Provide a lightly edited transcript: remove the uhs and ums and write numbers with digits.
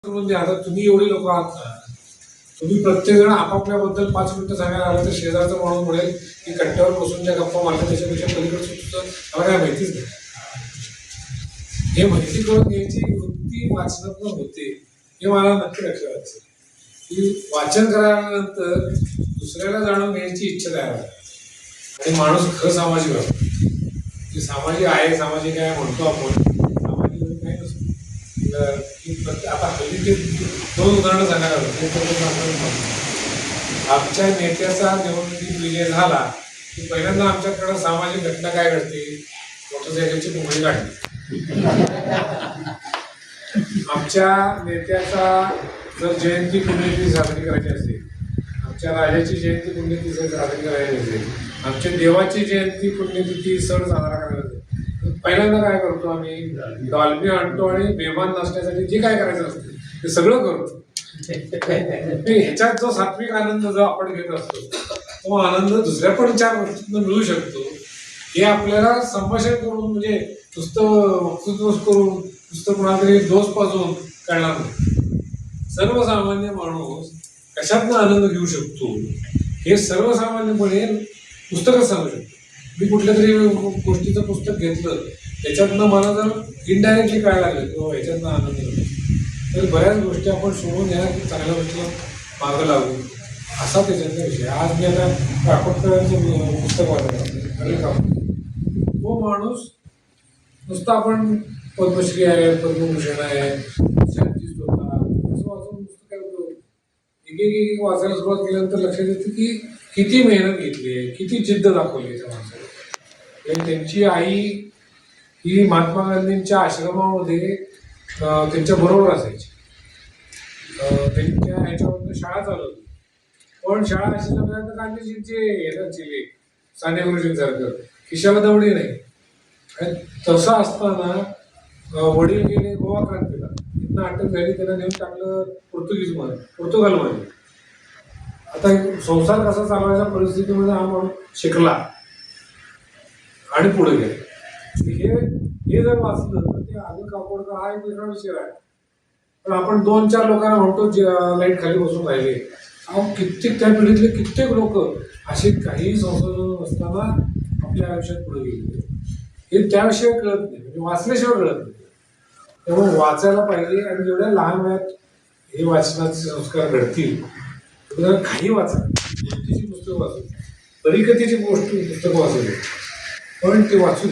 म्हणजे आता तुम्ही एवढे लोक आहात ना, तुम्ही प्रत्येक जण आपापल्याबद्दल 5 मिनिटं सांगायला आलं तर शेजारचा माणूस म्हणेल की कट्ट्यावर बसून ज्या गप्पा मारल्या त्याच्यापेक्षा पलीकडचं सुद्धा मला काय माहितीच नाही. हे माहिती करून घ्यायची वृत्ती वाचनातून होते हे मला नक्की लक्षात असेल की वाचन करायनंतर दुसऱ्याला जाणून घ्यायची इच्छा तयार होते आणि माणूस खरं सामाजिक असतो. जे सामाजिक आहे, सामाजिक आहे म्हणतो आपण, सामाजिक काही नसतो. आता हल्ली ते 2 उदाहरणं सांगायला आमच्या नेत्याचा निवडणुकीत विजय झाला की पहिल्यांदा आमच्याकडं सामाजिक घटना काय घडते, मोटरसायकलची कुंभणी काढली. आमच्या नेत्याचा जर जयंती पुण्यतिथी साजरी करायची असेल, आमच्या राजाची जयंती पुण्यतिथी साजरी करायची असेल, आमच्या देवाची जयंती पुण्यतिथी सण साजरा करायचा असेल, पहिल्यांदा काय करतो आम्ही, डॉल्बी आणतो आणि बेमान नसण्यासाठी जे काय करायचं असतं ते सगळं करतो. ह्याच्यात जो सात्विक आनंद जो आपण घेत असतो तो आनंद दुसऱ्या पण 4 गोष्टीतून मिळू शकतो. हे आपल्याला संभाषण करून म्हणजे नुसतं वक्तृत्व करून नुसतं कोणाला तरी दोष पाजून कळणार नाही. सर्वसामान्य माणूस कशातनं आनंद घेऊ शकतो हे सर्वसामान्यपणे पुस्तकच सांगू शकतो. मी कुठल्या तरी गोष्टीचं पुस्तक घेतलं त्याच्यातनं मला जर इनडायरेक्टली कळायला लागलं किंवा ह्याच्यातनं आनंद होतो तर बऱ्याच गोष्टी आपण सोडून या की चांगल्या गोष्टीला मागं लागू असा त्याच्यातला विषय. आज मी आता काकोडकरांचं पुस्तक वाचलं. तो माणूस नुसतं आपण पद्मश्री आहे, पद्मभूषण आहे, शांती होता असं वाचून नुसतं काय होतं, एक वाचायला सुरुवात केल्यानंतर लक्षात येतं की किती मेहनत घेतली आहे, किती जिद्द दाखवली त्या माणसाने. त्यांची आई ही महात्मा गांधींच्या आश्रमामध्ये त्यांच्या बरोबर असायची. त्यांच्या ह्याच्यावर शाळा चालवली. पण शाळा अशी जमल्या तर गांधीजींचे येतात चिले साने गुरुजींसारखं खिशाला दवडी नाही. आणि तसं असताना वडील गेले गोवा क्रांतीला, तिथनं अटक झाली, त्यांना नेऊन टाकलं पोर्तुगालमध्ये. आता संसार कसा चालवायच्या परिस्थितीमध्ये हा माणूस शिकला आणि पुढे गेले. हे जर वाचलं तर ते अजून काकोडकर हा एक वेगळा विषय आहे. पण आपण 2-4 लोकांना म्हणतो लाईट खाली बसून राहिले. कित्येक त्या पिढीतले कित्येक लोक असे काही संशोधन नसताना आपल्या आयुष्यात पुढे गेले. हे त्याशिवाय कळत नाही, म्हणजे वाचल्याशिवाय कळत नाही. त्यामुळे वाचायला पाहिजे आणि जेवढ्या लहान वयात हे वाचनाचे संस्कार घडतील काही वाचा, गोष्टीची पुस्तकं वाचू, परिकथेची पुस्तकं वाचू, पण ते वाचू